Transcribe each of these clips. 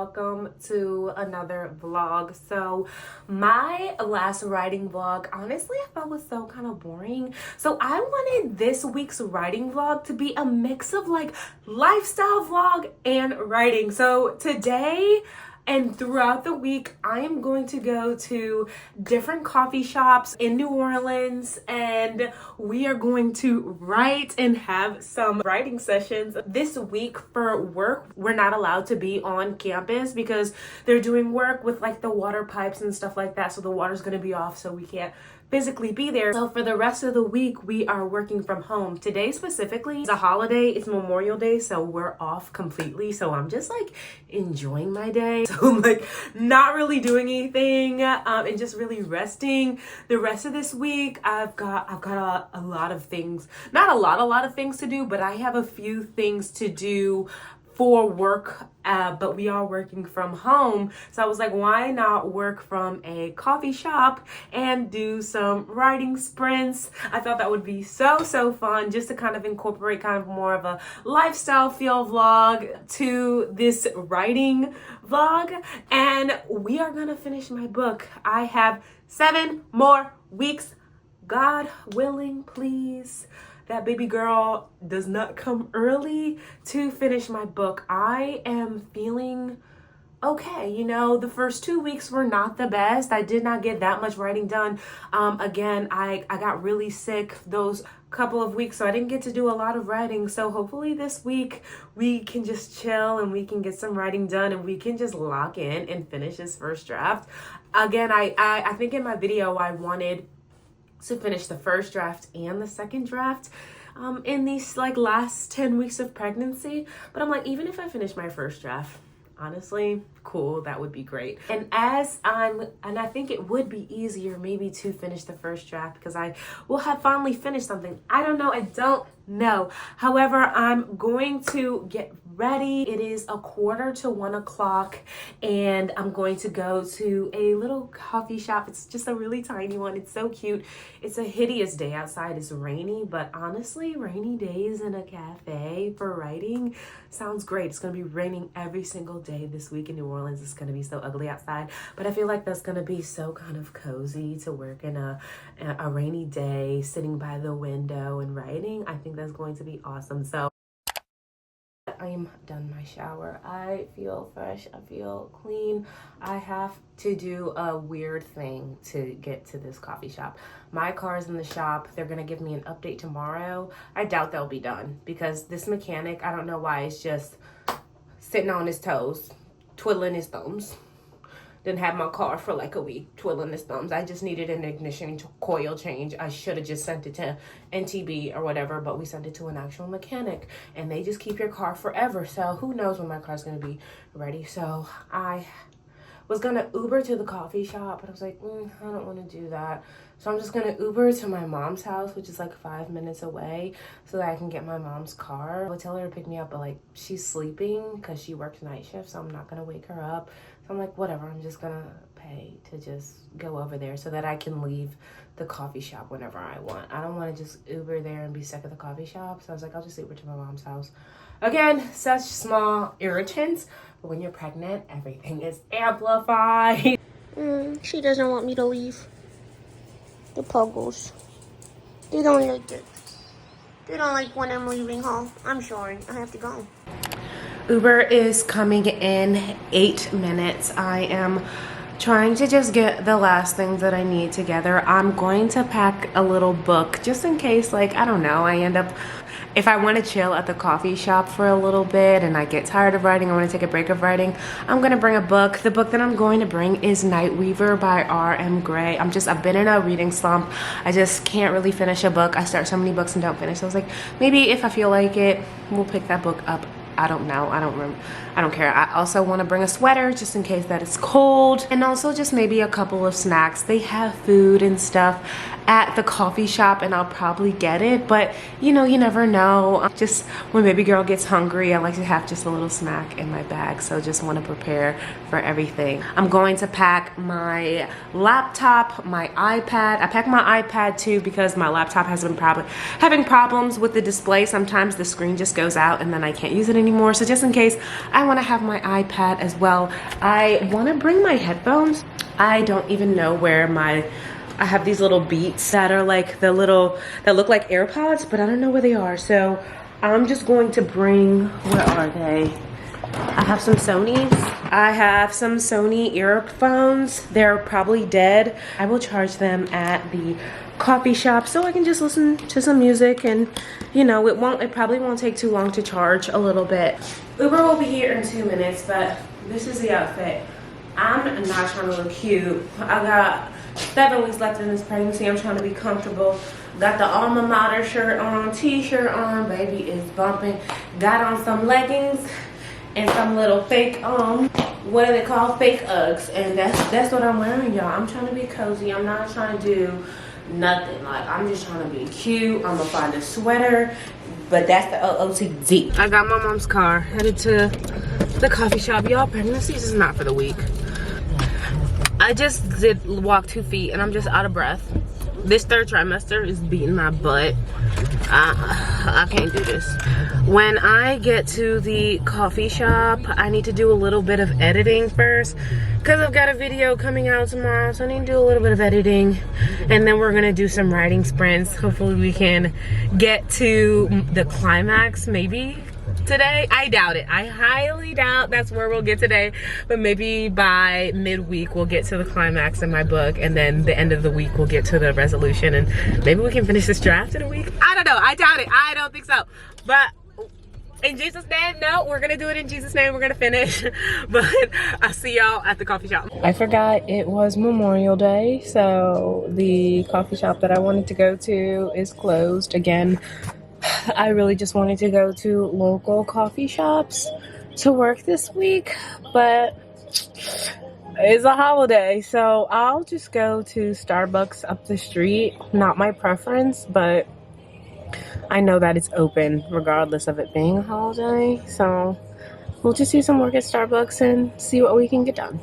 welcome to another vlog. So my last writing vlog, honestly, I felt was so kind of boring. So I wanted this week's writing vlog to be a mix of like lifestyle vlog and writing. So today and throughout the week, I am going to go to different coffee shops in New Orleans and we are going to write and have some writing sessions. This week for work, we're not allowed to be on campus because they're doing work with like the water pipes and stuff like that. So the water's going to be off, so we can't physically be there. So for the rest of the week, we are working from home. Today specifically is a holiday. It's Memorial Day, so we're off completely. So I'm just like enjoying my day. So I'm like not really doing anything and just really resting. The rest of this week, I've got a lot of things. Not a lot of things to do, but I have a few things to do for work, but we are working from home. So I was like, why not work from a coffee shop and do some writing sprints? I thought that would be so fun, just to kind of incorporate kind of more of a lifestyle feel vlog to this writing vlog. And we are gonna finish my book. I have 7 more weeks, God willing, please. That baby girl does not come early to finish my book. I am feeling okay. You know, the first 2 weeks were not the best. I did not get that much writing done. Again, I got really sick those couple of weeks, so I didn't get to do a lot of writing. So hopefully this week we can just chill and we can get some writing done and we can just lock in and finish this first draft. Again, I think in my video I wanted to finish the first draft and the second draft in these like last 10 weeks of pregnancy. But I'm like, even if I finish my first draft, honestly, cool, that would be great. And I think it would be easier maybe to finish the first draft because I will have finally finished something. I don't know. However, I'm going to get ready. It is 1:45 and I'm going to go to a little coffee shop. It's just a really tiny one. It's so cute. It's a hideous day outside. It's rainy, but honestly, rainy days in a cafe for writing sounds great. It's going to be raining every single day this week in New Orleans. It's going to be so ugly outside, but I feel like that's going to be so kind of cozy to work in a rainy day, sitting by the window and writing. I think that's going to be awesome. So I'm done my shower. I feel fresh. I feel clean. I have to do a weird thing to get to this coffee shop. My car's in the shop. They're going to give me an update tomorrow. I doubt they'll be done because this mechanic, I don't know why, is just sitting on his toes, twiddling his thumbs. Didn't have my car for like a week, twiddling his thumbs. I just needed an ignition coil change. I should have just sent it to NTB or whatever, but we sent it to an actual mechanic and they just keep your car forever. So who knows when my car's gonna be ready. So I was gonna Uber to the coffee shop, but I was like, I don't wanna do that. So I'm just gonna Uber to my mom's house, which is like 5 minutes away, so that I can get my mom's car. I'll tell her to pick me up, but like she's sleeping because she works night shift, so I'm not gonna wake her up. So I'm like, whatever, I'm just gonna pay to just go over there so that I can leave the coffee shop whenever I want. I don't wanna just Uber there and be stuck at the coffee shop. So I was like, I'll just Uber to my mom's house. Again, such small irritants, but when you're pregnant, everything is amplified. She doesn't want me to leave. The puggles. They don't like it. They don't like when I'm leaving home. I'm sorry. I have to go. Uber is coming in 8 minutes. I am trying to just get the last things that I need together. I'm going to pack a little book just in case, like, I don't know, I end up, if I want to chill at the coffee shop for a little bit and I get tired of writing, I want to take a break of writing, I'm going to bring a book. The book that I'm going to bring is Night Weaver by R.M. Gray. I've been in a reading slump. I just can't really finish a book. I start so many books and don't finish. So I was like, maybe if I feel like it, we'll pick that book up. I don't know. I don't remember. I don't care. I also want to bring a sweater just in case that it's cold, and also just maybe a couple of snacks. They have food and stuff at the coffee shop and I'll probably get it, but you know, you never know. Just when baby girl gets hungry, I like to have just a little snack in my bag, so just want to prepare for everything. I'm going to pack my laptop, my iPad. I packed my iPad too because my laptop has been having problems with the display. Sometimes the screen just goes out and then I can't use it anymore, so just in case, I want to have my iPad as well. I want to bring my headphones. I don't even know where I have these little Beats that are like that look like AirPods, but I don't know where they are. So I'm just going to bring, where are they? I have some Sonys. I have some Sony earphones. They're probably dead. I will charge them at the coffee shop so I can just listen to some music, and you know, it probably won't take too long to charge a little bit. Uber will be here in 2 minutes, but this is the outfit. I'm not trying to look cute. I got 7 weeks left in this pregnancy. I'm trying to be comfortable. Got the alma mater shirt on, t-shirt on, baby is bumping. Got on some leggings and some little fake what are they called, fake Uggs, and that's what I'm wearing, y'all. I'm trying to be cozy. I'm not trying to do nothing. Like, I'm just trying to be cute. I'm gonna find a sweater, but that's the OOTD. I got my mom's car, headed to the coffee shop. Y'all, pregnancies is not for the weak. I just did walk 2 feet and I'm just out of breath. This 3rd trimester is beating my butt. I can't do this. When I get to the coffee shop, I need to do a little bit of editing first because I've got a video coming out tomorrow, so I need to do a little bit of editing, and then we're gonna do some writing sprints. Hopefully we can get to the climax maybe today. I doubt it. I highly doubt that's where we'll get today, but maybe by midweek we'll get to the climax in my book, and then the end of the week we'll get to the resolution, and maybe we can finish this draft in a week. I don't know. I doubt it. I don't think so, but in Jesus' name, no, we're gonna do it in Jesus' name. We're gonna finish. But I'll see y'all at the coffee shop. I forgot it was Memorial Day, so the coffee shop that I wanted to go to is closed again. I really just wanted to go to local coffee shops to work this week, but it's a holiday, so I'll just go to Starbucks up the street. Not my preference, but I know that it's open regardless of it being a holiday, so we'll just do some work at Starbucks and see what we can get done.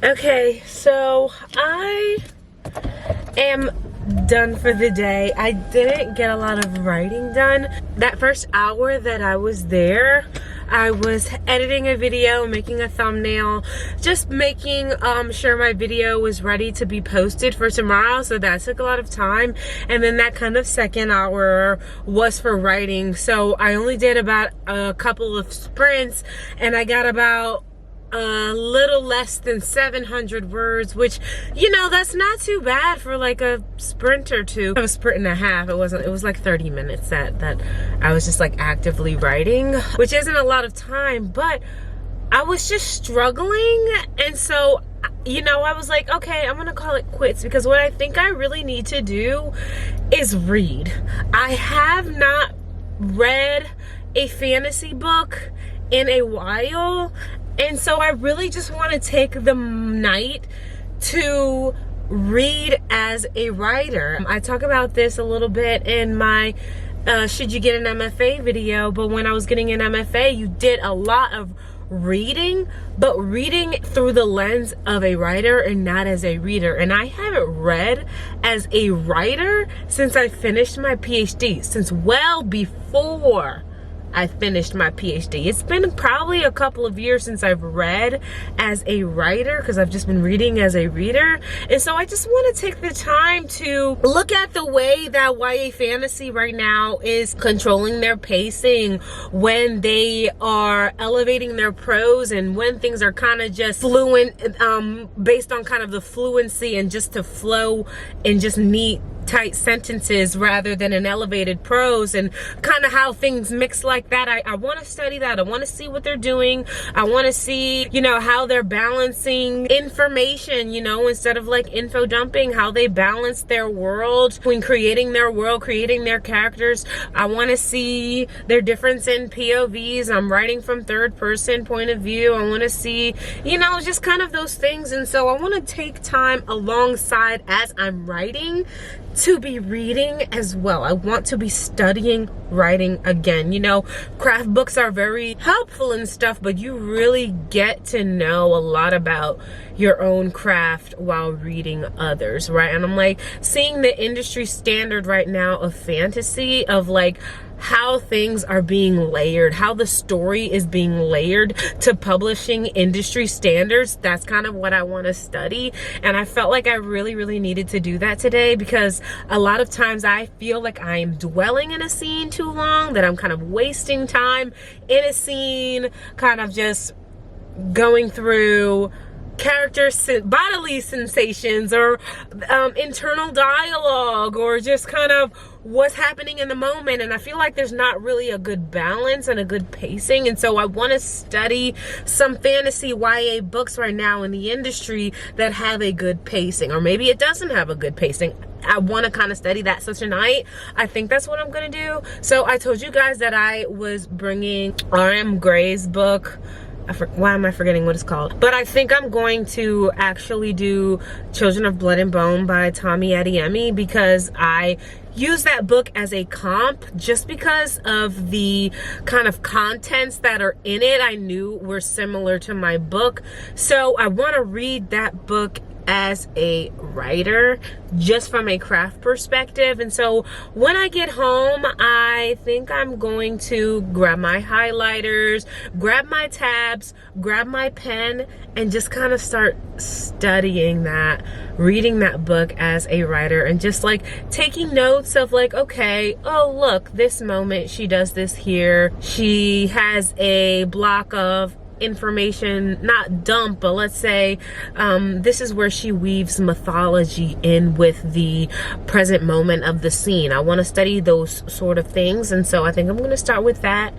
Okay, so I am done for the day. I didn't get a lot of writing done. That first hour that I was there, I was editing a video, making a thumbnail, just making sure my video was ready to be posted for tomorrow, so that took a lot of time. And then that kind of second hour was for writing, so I only did about a couple of sprints and I got about a little less than 700 words, which, you know, that's not too bad for like a sprint or two. I was a sprint and a half. It was like 30 minutes that I was just like actively writing, which isn't a lot of time, but I was just struggling. And so, you know, I was like, okay, I'm gonna call it quits, because what I think I really need to do is read. I have not read a fantasy book in a while, And so I really just want to take the night to read as a writer. I talk about this a little bit in my should you get an MFA video, but when I was getting an MFA, you did a lot of reading, but reading through the lens of a writer and not as a reader. And I haven't read as a writer since I finished my PhD, since well before I finished my PhD. It's been probably a couple of years since I've read as a writer, because I've just been reading as a reader. And so I just want to take the time to look at the way that YA fantasy right now is controlling their pacing, when they are elevating their prose, and when things are kind of just fluent, based on kind of the fluency and just to flow in just neat tight sentences rather than an elevated prose, and kind of how things mix like that. I want to study that. I want to see what they're doing. I want to see, you know, how they're balancing information, you know, instead of like info dumping, how they balance their world when creating their world, creating their characters. I want to see their difference in POVs. I'm writing from third person point of view. I want to see, you know, just kind of those things. And so I want to take time alongside as I'm writing to be reading as well. I want to be studying writing again. You know, craft books are very helpful and stuff, but you really get to know a lot about your own craft while reading others, right? And I'm like seeing the industry standard right now of fantasy, of like how things are being layered, how the story is being layered to publishing industry standards. That's kind of what I want to study. And I felt like I really needed to do that today, because a lot of times I feel like I am dwelling in a scene too long, that I'm kind of wasting time in a scene, kind of just going through bodily sensations, or internal dialogue, or just kind of what's happening in the moment. And I feel like there's not really a good balance and a good pacing. And so I want to study some fantasy YA books right now in the industry that have a good pacing, or maybe it doesn't have a good pacing. I want to kind of study that. So tonight, I think that's what I'm going to do. So I told you guys that I was bringing R.M. Gray's book. Why am I forgetting what it's called? But I think I'm going to actually do Children of Blood and Bone by Tommy Adeyemi, because I use that book as a comp just because of the kind of contents that are in it I knew were similar to my book. So I want to read that book as a writer, just from a craft perspective. And so when I get home, I think I'm going to grab my highlighters, grab my tabs, grab my pen, and just kind of start studying that, reading that book as a writer, and just like taking notes of like, okay, oh look, this moment she does this here. She has a block of information, not dump, but let's say this is where she weaves mythology in with the present moment of the scene. I want to study those sort of things. And so I think I'm going to start with that.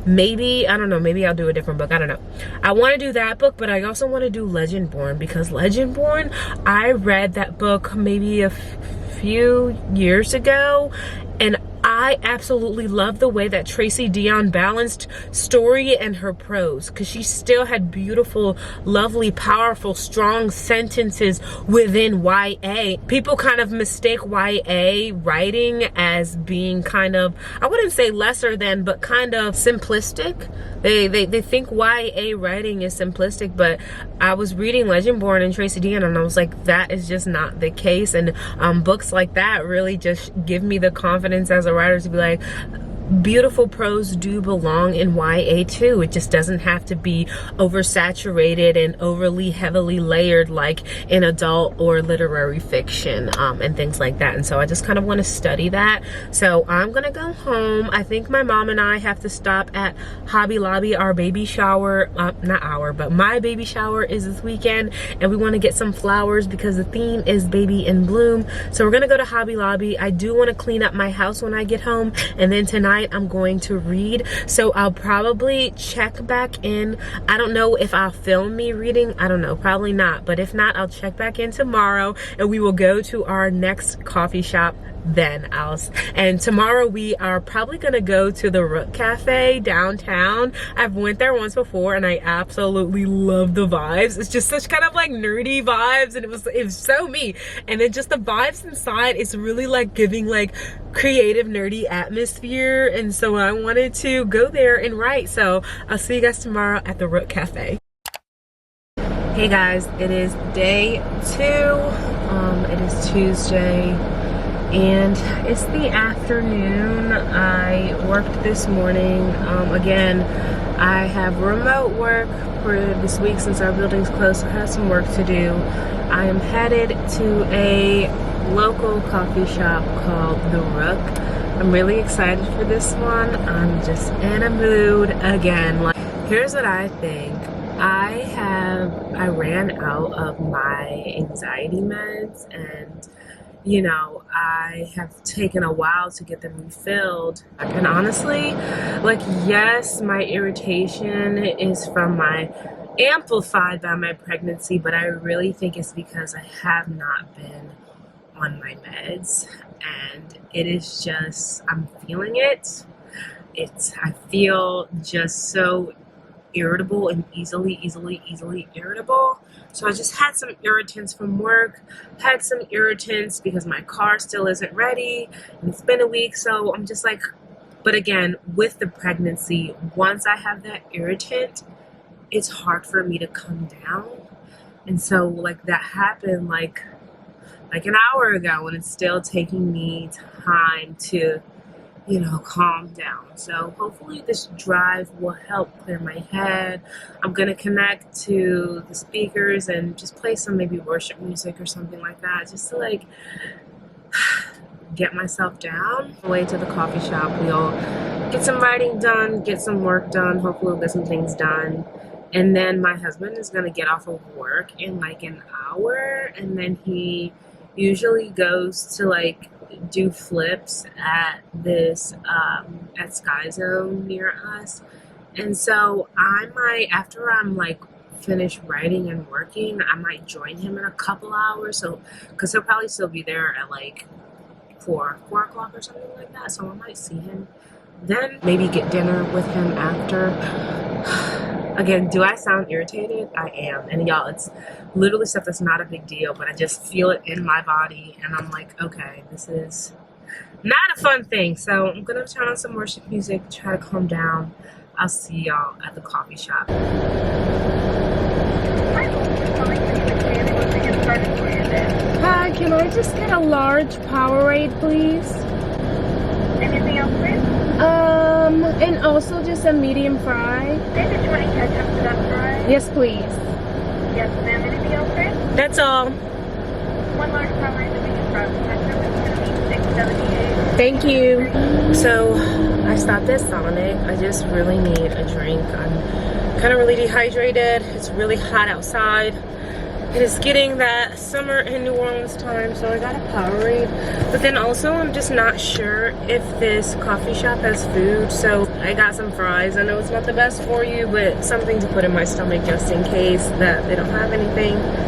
Maybe, I don't know, maybe I'll do a different book. I don't know. I want to do that book, but I also want to do Legendborn, because Legendborn, I read that book maybe a few years ago, and I absolutely love the way that Tracy Deonn balanced story and her prose, because she still had beautiful, lovely, powerful, strong sentences within YA. People kind of mistake YA writing as being kind of, I wouldn't say lesser than, but kind of simplistic. They think YA writing is simplistic, but I was reading Legendborn and Tracy Deonn, and I was like, that is just not the case. And books like that really just give me the confidence as a writer to be like, beautiful prose do belong in YA too. It just doesn't have to be oversaturated and overly heavily layered like in adult or literary fiction, and things like that. And so I just kind of want to study that. So I'm gonna go home. I think my mom and I have to stop at Hobby Lobby. Our baby shower, not our, but my baby shower is this weekend, and we want to get some flowers because the theme is baby in bloom. So we're gonna go to Hobby Lobby. I do want to clean up my house when I get home, and then tonight I'm going to read. So I'll probably check back in. I don't know if I'll film me reading. I don't know, probably not. But if not, I'll check back in tomorrow, and we will go to our next coffee shop then and tomorrow we are probably gonna go to the Rook Cafe downtown. I've went there once before and I absolutely love the vibes. It's just such kind of like nerdy vibes, and it was so me. And then just the vibes inside is really like giving like creative nerdy atmosphere, and so I wanted to go there and write. So I'll see you guys tomorrow at the Rook Cafe. Hey guys, it is day 2. It is Tuesday and it's the afternoon. I worked this morning. Again, I have remote work for this week since our building's closed, so I have some work to do. I am headed to a local coffee shop called The Rook. I'm really excited for this one. I'm just in a mood again. Like, here's what I think. I ran out of my anxiety meds, and you know, I have taken a while to get them refilled. And honestly, like, yes, my irritation is amplified by my pregnancy, but I really think it's because I have not been on my meds, and it is just, I'm feeling it. I feel just so irritable and easily irritable. So I just had some irritants from work, had some irritants because my car still isn't ready, and it's been a week, so I'm just like, but again, with the pregnancy, once I have that irritant, it's hard for me to come down. And so like that happened like an hour ago, and it's still taking me time to, you know, calm down. So hopefully this drive will help clear my head. I'm gonna connect to the speakers and just play some maybe worship music or something like that, just to like get myself down. On the way to the coffee shop, we'll get some writing done, get some work done, hopefully we'll get some things done. And then my husband is gonna get off of work in like an hour, and then he usually goes to like do flips at this at Sky Zone near us. And so I might, after I'm like finished writing and working, I might join him in a couple hours, so because he'll probably still be there at like 4 o'clock or something like that. So I might see him then, maybe get dinner with him after. Again, do I sound irritated? I am. And y'all, it's literally stuff that's not a big deal, but I just feel it in my body, and I'm like, okay, this is not a fun thing. So I'm gonna turn on some worship music, try to calm down. I'll see y'all at the coffee shop. Hi, can I just get a large Powerade, please? Anything else, please? And also just a medium fry. Okay, did you want to catch up to that fry? Yes, please. Yes, ma'am. Anything else, please? That's all. One large Powerade, the medium fry. Catch up is going to be $6.78. Thank you. So I stopped at Sonic. I just really need a drink. I'm kind of really dehydrated. It's really hot outside. It is getting that summer in New Orleans time, so I got a Powerade. But then also, I'm just not sure if this coffee shop has food, so I got some fries. I know it's not the best for you, but something to put in my stomach just in case that they don't have anything.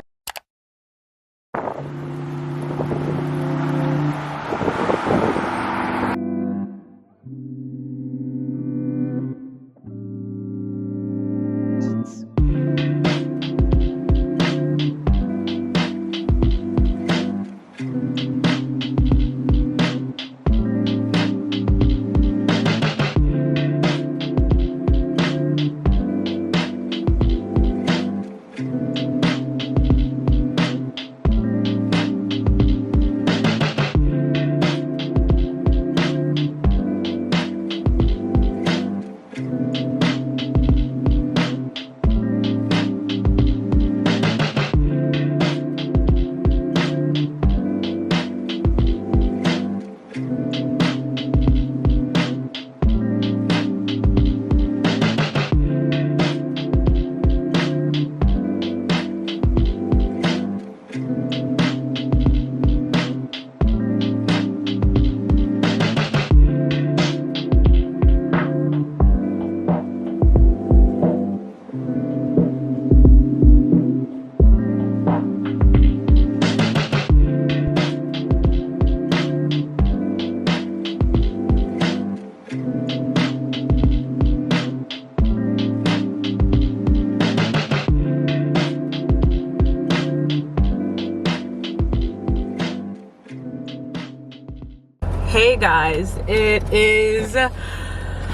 Hey guys, it is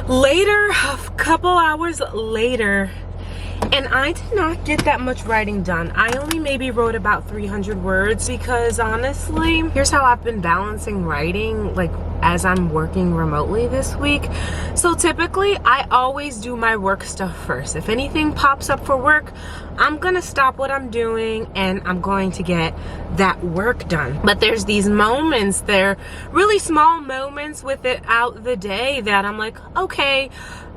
later, a couple hours later, and I did not get that much writing done. I only maybe wrote about 300 words because honestly, here's how I've been balancing writing, like as I'm working remotely this week. So typically I always do my work stuff first. If anything pops up for work, I'm gonna stop what I'm doing and I'm going to get that work done. But there's these moments, they're really small moments without the day that I'm like, okay,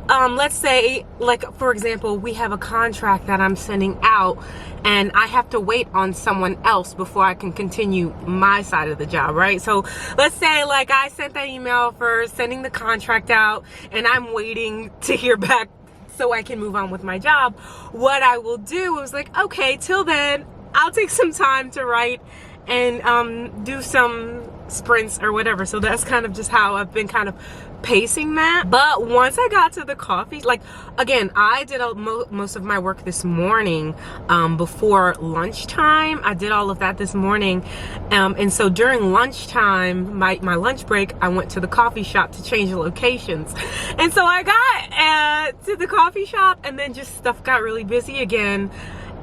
let's say, like for example, we have a contract that I'm sending out and I have to wait on someone else before I can continue my side of the job, right? So let's say like I sent that email for sending the contract out and I'm waiting to hear back so I can move on with my job. What I will do is like, okay, till then I'll take some time to write and do some sprints or whatever. So that's kind of just how I've been kind of pacing that. But once I got to the coffee, like again, I did most of my work this morning before lunchtime. I did all of that this morning, and so during lunchtime, my lunch break, I went to the coffee shop to change locations. And so I got to the coffee shop, and then just stuff got really busy again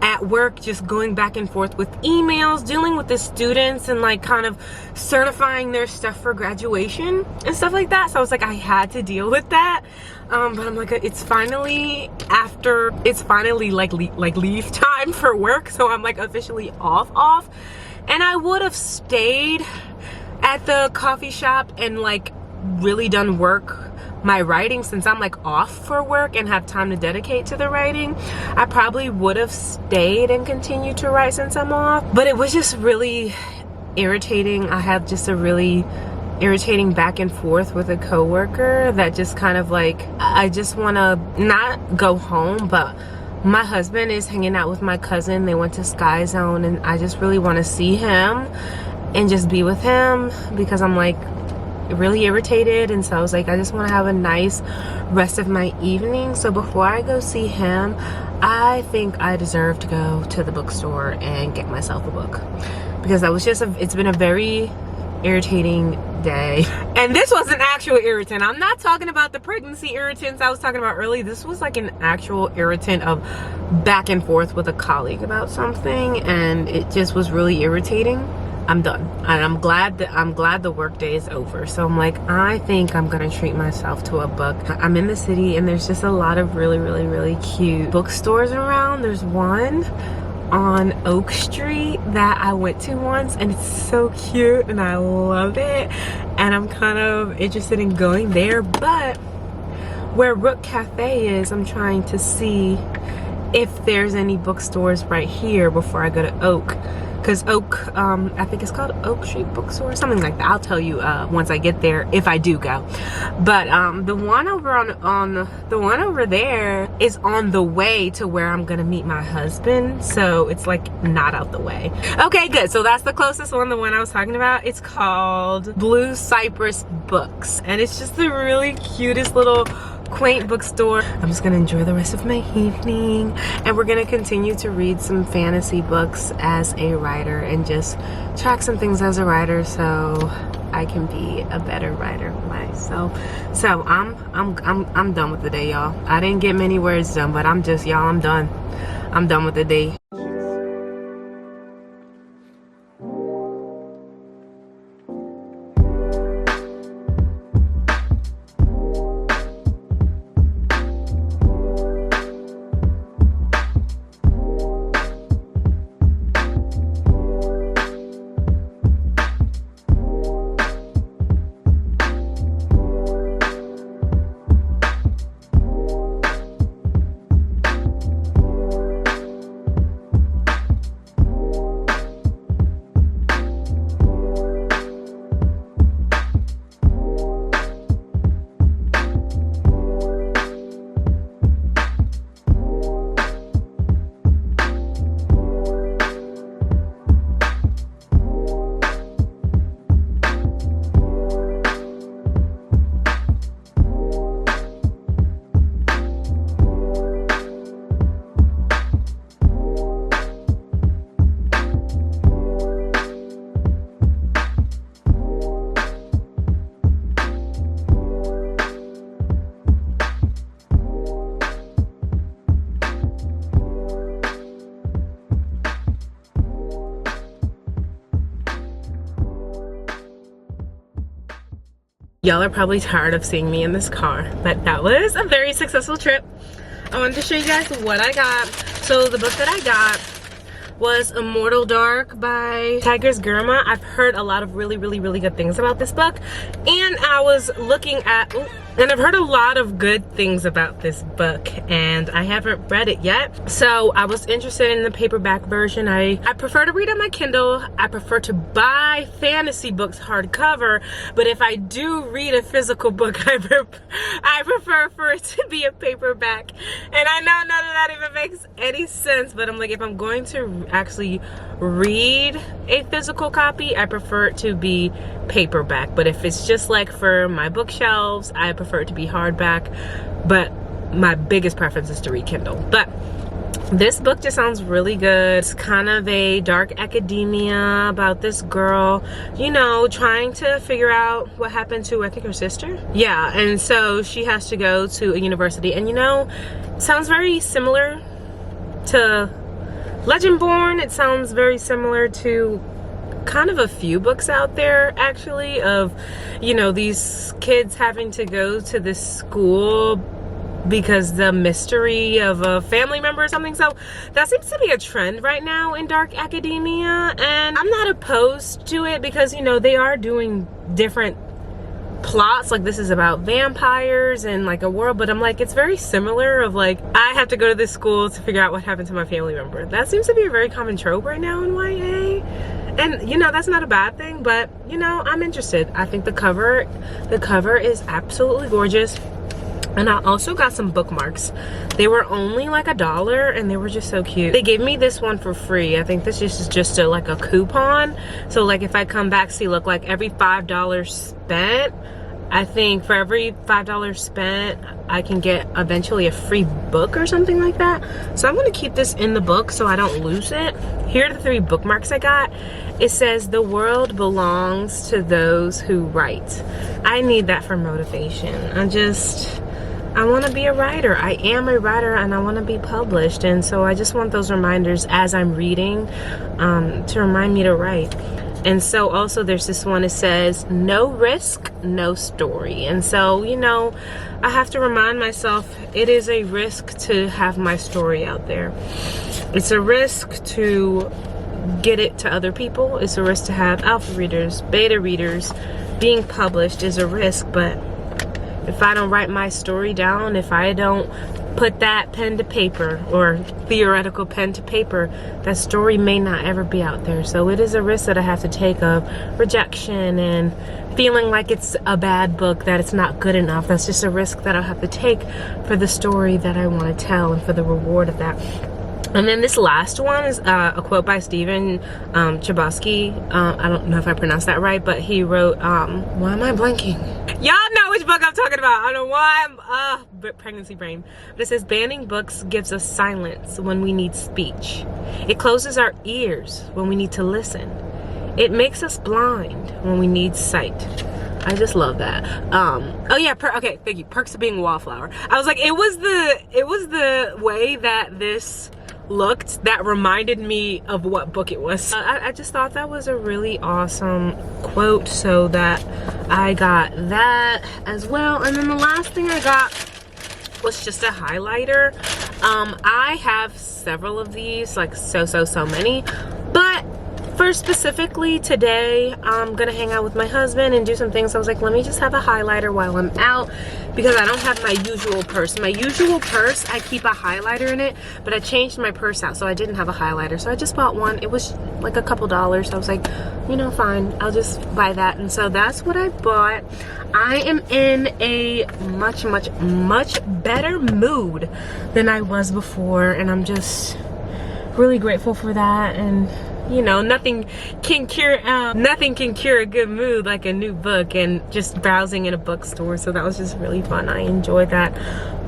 at work, just going back and forth with emails, dealing with the students and like kind of certifying their stuff for graduation and stuff like that. So I was like, I had to deal with that. But I'm like, it's finally like leave time for work. So I'm like officially off. And I would have stayed at the coffee shop and like really done my writing, since I'm like off for work and have time to dedicate to the writing. I probably would have stayed and continued to write since I'm off, but it was just really irritating. I had just a really irritating back and forth with a coworker that just kind of like, I just want to not go home, but my husband is hanging out with my cousin. They went to Sky Zone and I just really want to see him and just be with him because I'm like really irritated. And so I was like, I just want to have a nice rest of my evening. So before I go see him, I think I deserve to go to the bookstore and get myself a book, because that was just it's been a very irritating day. And this was an actual irritant. I'm not talking about the pregnancy irritants I was talking about earlier. This was like an actual irritant of back and forth with a colleague about something, and it just was really irritating. I'm done, and I'm glad the work day is over. So I'm like, I think I'm gonna treat myself to a book. I'm in the city and there's just a lot of really cute bookstores around. There's one on Oak Street that I went to once, and it's so cute and I love it, and I'm kind of interested in going there. But where Rook Cafe is, I'm trying to see if there's any bookstores right here before I go to Oak. Because Oak, I think it's called Oak Street Bookstore or something like that. I'll tell you once I get there, if I do go. But the one over there is on the way to where I'm gonna meet my husband. So it's like not out the way. Okay, good. So that's the closest one, the one I was talking about. It's called Blue Cypress Books, and it's just the really cutest little quaint bookstore. I'm just gonna enjoy the rest of my evening, and we're gonna continue to read some fantasy books as a writer and just track some things as a writer so I can be a better writer myself. So I'm done with the day, y'all. I didn't get many words done, but I'm done. I'm done with the day. Y'all are probably tired of seeing me in this car, but that was a very successful trip. I wanted to show you guys what I got. So the book that I got was Immortal Dark by Tigers Gurma. I've heard a lot of really good things about this book, and I was looking at, and I've heard a lot of good things about this book, and I haven't read it yet. So I was interested in the paperback version. I prefer to read on my Kindle. I prefer to buy fantasy books hardcover, but if I do read a physical book, I prefer for it to be a paperback. And I know none of that even makes any sense, but I'm like, if I'm going to actually read a physical copy, I prefer it to be paperback. But if it's just like for my bookshelves, I prefer it to be hardback. But my biggest preference is to read Kindle. But this book just sounds really good. It's kind of a dark academia about this girl, you know, trying to figure out what happened to, I think, her sister. Yeah, and so she has to go to a university. And you know, it sounds very similar to Legendborn. It sounds very similar to kind of a few books out there, actually, of, you know, these kids having to go to this school because the mystery of a family member or something. So that seems to be a trend right now in dark academia, and I'm not opposed to it because, you know, they are doing different plots. Like, this is about vampires and like a world, but I'm like, it's very similar of like, I have to go to this school to figure out what happened to my family member. That seems to be a very common trope right now in YA. And you know, that's not a bad thing, but you know, I'm interested. I think the cover is absolutely gorgeous. And I also got some bookmarks. They were only like $1 and they were just so cute. They gave me this one for free. I think this is just like a coupon. So like if I come back, see, look, like every $5 spent, I think for every $5 spent, I can get eventually a free book or something like that. So I'm gonna keep this in the book so I don't lose it. Here are the 3 bookmarks I got. It says, "The world belongs to those who write." I need that for motivation. I want to be a writer. I am a writer and I want to be published. And so I just want those reminders as I'm reading to remind me to write. And so also there's this one, it says, "No risk, no story." And so, you know, I have to remind myself it is a risk to have my story out there. It's a risk to get it to other people. It's a risk to have alpha readers, beta readers. Being published is a risk, but if I don't write my story down, if I don't put that pen to paper, or theoretical pen to paper, that story may not ever be out there. So it is a risk that I have to take of rejection and feeling like it's a bad book, that it's not good enough. That's just a risk that I'll have to take for the story that I want to tell and for the reward of that. And then this last one is a quote by Stephen Chbosky. I don't know if I pronounced that right, but he wrote, why am I blanking? Y'all know which book I'm talking about. I don't know why I'm, pregnancy brain. But it says, "Banning books gives us silence when we need speech. It closes our ears when we need to listen. It makes us blind when we need sight." I just love that. Oh yeah, okay, thank you. Perks of being a wallflower. I was like, it was the way that this looked that reminded me of what book it was. I just thought that was a really awesome quote, so that I got that as well. And then the last thing I got was just a highlighter. I have several of these, like so many, but for specifically today, I'm gonna hang out with my husband and do some things. So I was like, let me just have a highlighter while I'm out, because I don't have my usual purse. My usual purse, I keep a highlighter in it, but I changed my purse out, so I didn't have a highlighter. So I just bought one. It was like a couple dollars. So I was like, you know, fine, I'll just buy that. And so that's what I bought. I am in a much better mood than I was before, and I'm just really grateful for that. And you know, nothing can cure a good mood like a new book and just browsing in a bookstore. So that was just really fun. I enjoyed that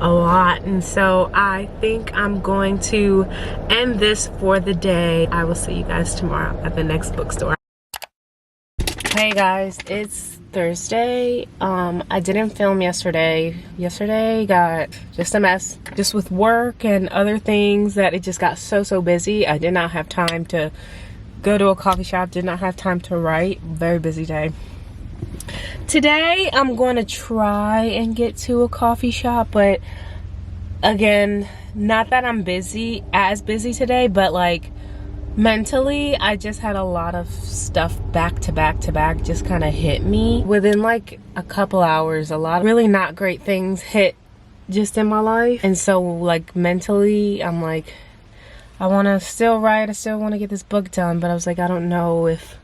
a lot. And so I think I'm going to end this for the day. I will see you guys tomorrow at the next bookstore. Hey guys, it's Thursday. I didn't film yesterday. Yesterday got just a mess, just with work and other things, that it just got so busy. I did not have time to go to a coffee shop, did not have time to write. Very busy day. Today I'm going to try and get to a coffee shop, but again, not that I'm as busy today, but like mentally I just had a lot of stuff back to back to back just kind of hit me within like a couple hours. A lot of really not great things hit just in my life, and so like mentally I'm like, I want to still write, I still want to get this book done, but I was like, I don't know if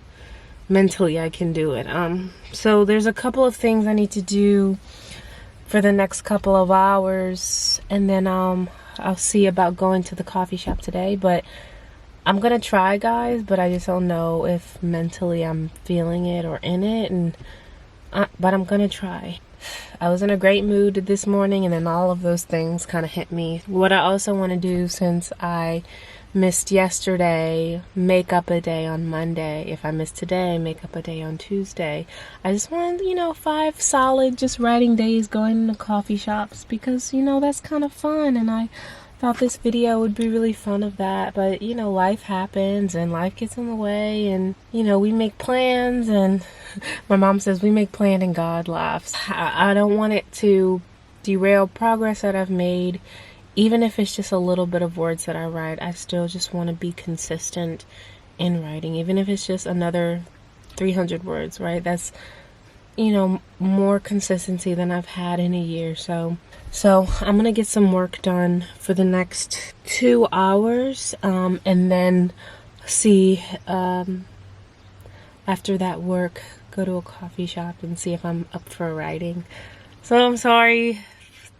mentally I can do it. So there's a couple of things I need to do for the next couple of hours, and then I'll see about going to the coffee shop today. But I'm gonna try, guys, but I just don't know if mentally I'm feeling it or in it, and but I'm gonna try. I was in a great mood this morning, and then all of those things kind of hit me. What I also want to do, since I missed yesterday, make up a day on Monday. If I missed today, make up a day on Tuesday. I just want, 5 solid just writing days going to coffee shops, because that's kind of fun, and I thought this video would be really fun of that. But life happens and life gets in the way, and we make plans, and my mom says we make plans and God laughs. I don't want it to derail progress that I've made. Even if it's just a little bit of words that I write, I still just want to be consistent in writing. Even if it's just another 300 words, right? That's, more consistency than I've had in a year. So I'm going to get some work done for the next 2 hours. And then see, after that work, go to a coffee shop and see if I'm up for writing. So I'm sorry.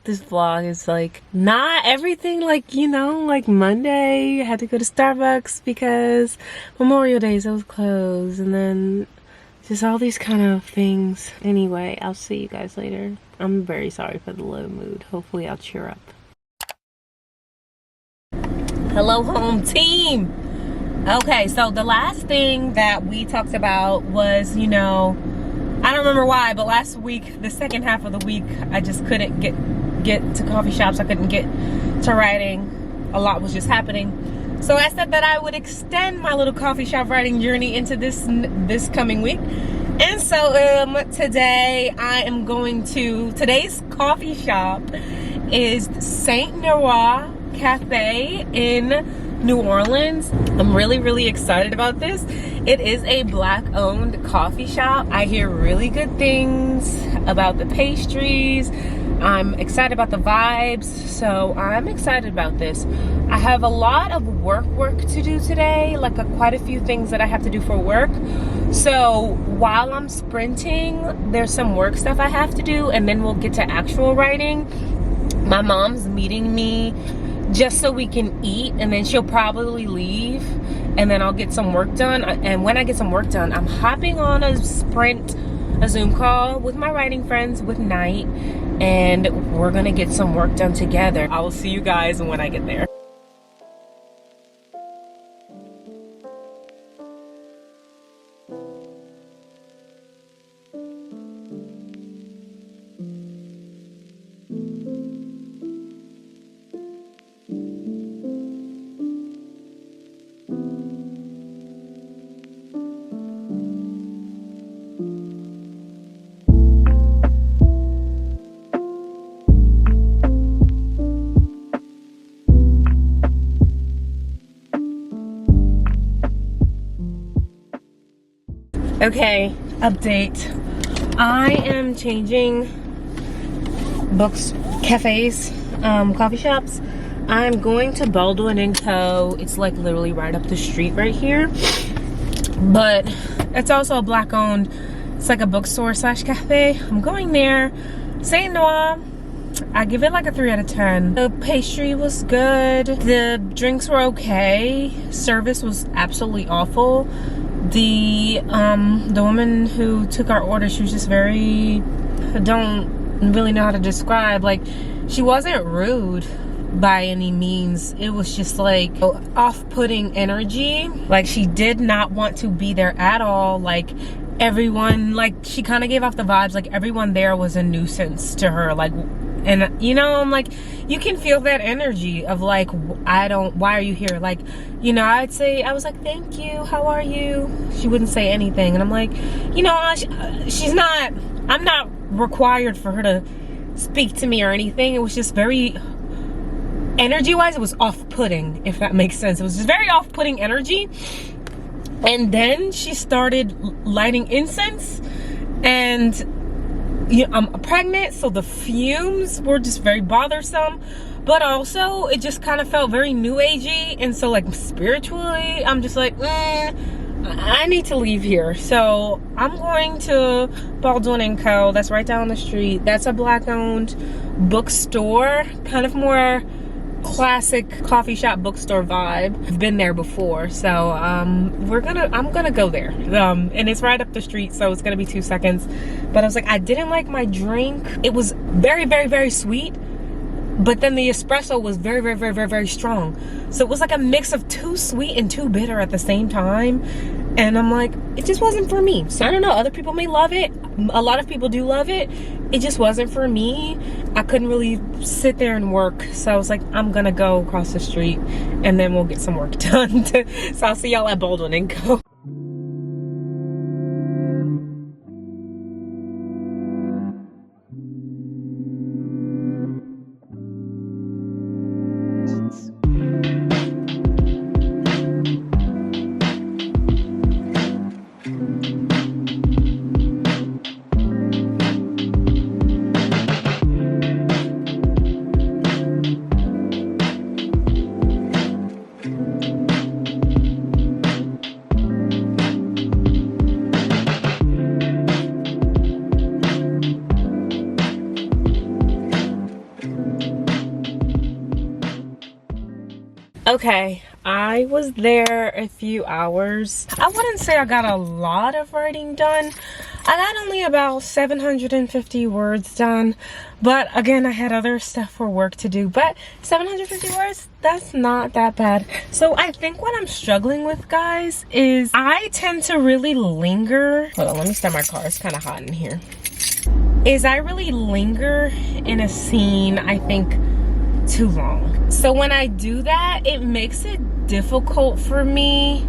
This vlog is like not everything, like Monday I had to go to Starbucks because Memorial Day, so it was closed, and then just all these kind of things. Anyway, I'll see you guys later. I'm very sorry for the low mood. Hopefully I'll cheer up. Hello, home team. Okay, so the last thing that we talked about was, I don't remember why, but last week, the second half of the week, I just couldn't get to coffee shops. I couldn't get to writing. A lot was just happening. So I said that I would extend my little coffee shop writing journey into this coming week. And so today I am going to, today's coffee shop is Saint Noir Cafe in New Orleans. I'm really, really excited about this. It is a Black-owned coffee shop. I hear really good things about the pastries. I'm excited about the vibes, so I'm excited about this. I have a lot of work to do today, like quite a few things that I have to do for work. So while I'm sprinting, there's some work stuff I have to do, and then we'll get to actual writing. My mom's meeting me just so we can eat, and then she'll probably leave, and then I'll get some work done. And when I get some work done, I'm hopping on a Zoom call with my writing friends with Night, and we're gonna get some work done together. I will see you guys when I get there. Okay, update. I am changing books, cafes, coffee shops. I'm going to Baldwin & Co. It's like literally right up the street right here. But it's also a Black-owned, it's like a bookstore slash cafe. I'm going there. Saint Noir, I give it like a 3 out of 10. The pastry was good. The drinks were okay. Service was absolutely awful. The woman who took our order, she was just very, I don't really know how to describe, like, she wasn't rude by any means. It was just like off-putting energy. Like, she did not want to be there at all. Like, everyone, like, she kind of gave off the vibes like everyone there was a nuisance to her. Like, And you know, I'm like, you can feel that energy of like, why are you here? Like, you know, I was like, thank you, how are you? She wouldn't say anything. And I'm like, you know, I'm not required for her to speak to me or anything. It was just very, energy-wise, it was off-putting, if that makes sense. It was just very off-putting energy. And then she started lighting incense, and you know, I'm pregnant, so the fumes were just very bothersome, but also it just kind of felt very new agey. And so like spiritually, I'm just like, I need to leave here. So I'm going to Baldwin & Co. That's right down the street. That's a Black-owned bookstore, kind of more classic coffee shop bookstore vibe. I've been there before, so I'm gonna go there, and it's right up the street, so it's gonna be 2 seconds. But I was like, I didn't like my drink. It was very, very, very sweet, but then the espresso was very, very, very, very, very strong. So it was like a mix of too sweet and too bitter at the same time. And I'm like, it just wasn't for me. So I don't know, other people may love it. A lot of people do love it. It just wasn't for me. I couldn't really sit there and work. So I was like, I'm gonna go across the street and then we'll get some work done. So I'll see y'all at Baldwin & Co. Okay, I was there a few hours. I wouldn't say I got a lot of writing done. I got only about 750 words done. But again, I had other stuff for work to do. But 750 words, that's not that bad. So I think what I'm struggling with, guys, is I tend to really linger. Hold on, let me start my car. It's kind of hot in here. I really linger in a scene, I think, too long. So when I do that, it makes it difficult for me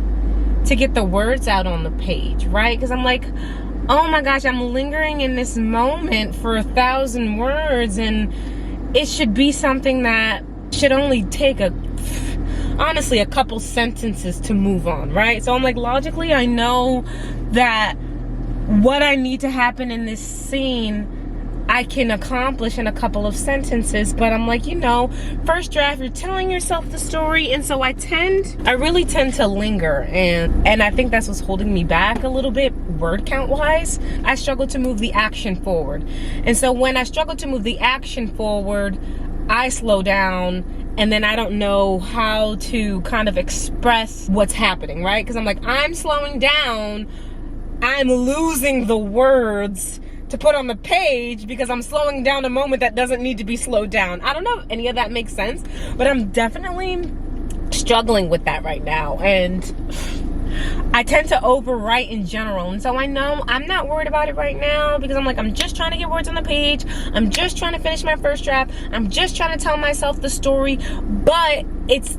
to get the words out on the page, right? Because I'm like, oh my gosh, I'm lingering in this moment for 1,000 words, and it should be something that should only take honestly a couple sentences to move on, right? So I'm like, logically, I know that what I need to happen in this scene I can accomplish in a couple of sentences, but I'm like, you know, first draft, you're telling yourself the story, and so I really tend to linger, and I think that's what's holding me back a little bit, word count wise. I struggle to move the action forward, and so when I struggle to move the action forward, I slow down, and then I don't know how to kind of express what's happening, right? Because I'm like, I'm slowing down, I'm losing the words to put on the page because I'm slowing down a moment that doesn't need to be slowed down. I don't know if any of that makes sense, but I'm definitely struggling with that right now. And I tend to overwrite in general. And so I know I'm not worried about it right now because I'm like, I'm just trying to get words on the page. I'm just trying to finish my first draft. I'm just trying to tell myself the story. But it's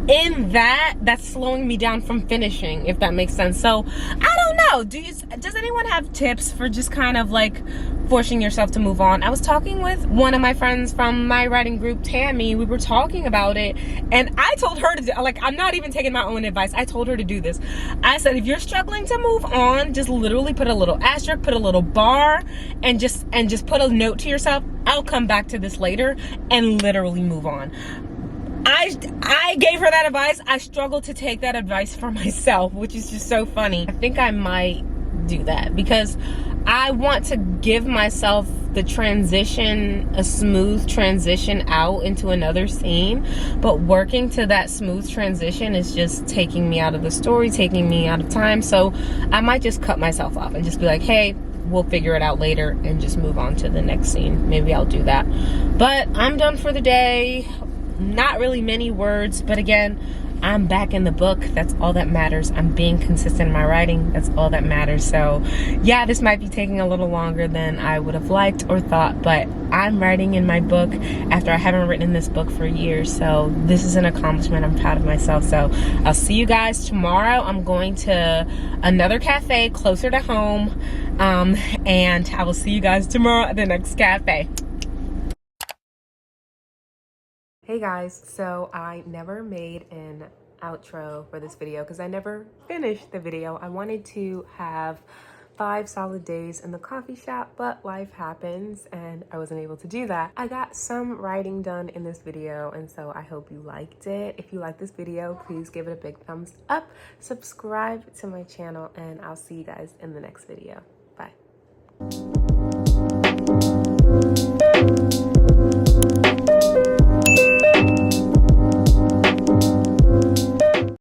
in that's slowing me down from finishing, if that makes sense. So I don't know, does anyone have tips for just kind of like forcing yourself to move on? I was talking with one of my friends from my writing group, Tammy. We were talking about it, and I told her to do, like, I'm not even taking my own advice. I told her to do this. I said, if you're struggling to move on, just literally put a little asterisk, put a little bar, and just put a note to yourself, I'll come back to this later, and literally move on. I gave her that advice. I struggled to take that advice for myself, which is just so funny. I think I might do that because I want to give myself the transition, a smooth transition out into another scene, but working to that smooth transition is just taking me out of the story, taking me out of time. So I might just cut myself off and just be like, hey, we'll figure it out later, and just move on to the next scene. Maybe I'll do that. But I'm done for the day. Not really many words, but again, I'm back in the book. That's all that matters. I'm being consistent in my writing. That's all that matters. So yeah, this might be taking a little longer than I would have liked or thought, but I'm writing in my book after I haven't written in this book for years. So this is an accomplishment. I'm proud of myself. So I'll see you guys tomorrow. I'm going to another cafe closer to home. And I will see you guys tomorrow at the next cafe. Hey guys, so I never made an outro for this video because I never finished the video. I wanted to have 5 solid days in the coffee shop, but life happens and I wasn't able to do that. I got some writing done in this video, and so I hope you liked it. If you like this video, please give it a big thumbs up, subscribe to my channel, and I'll see you guys in the next video.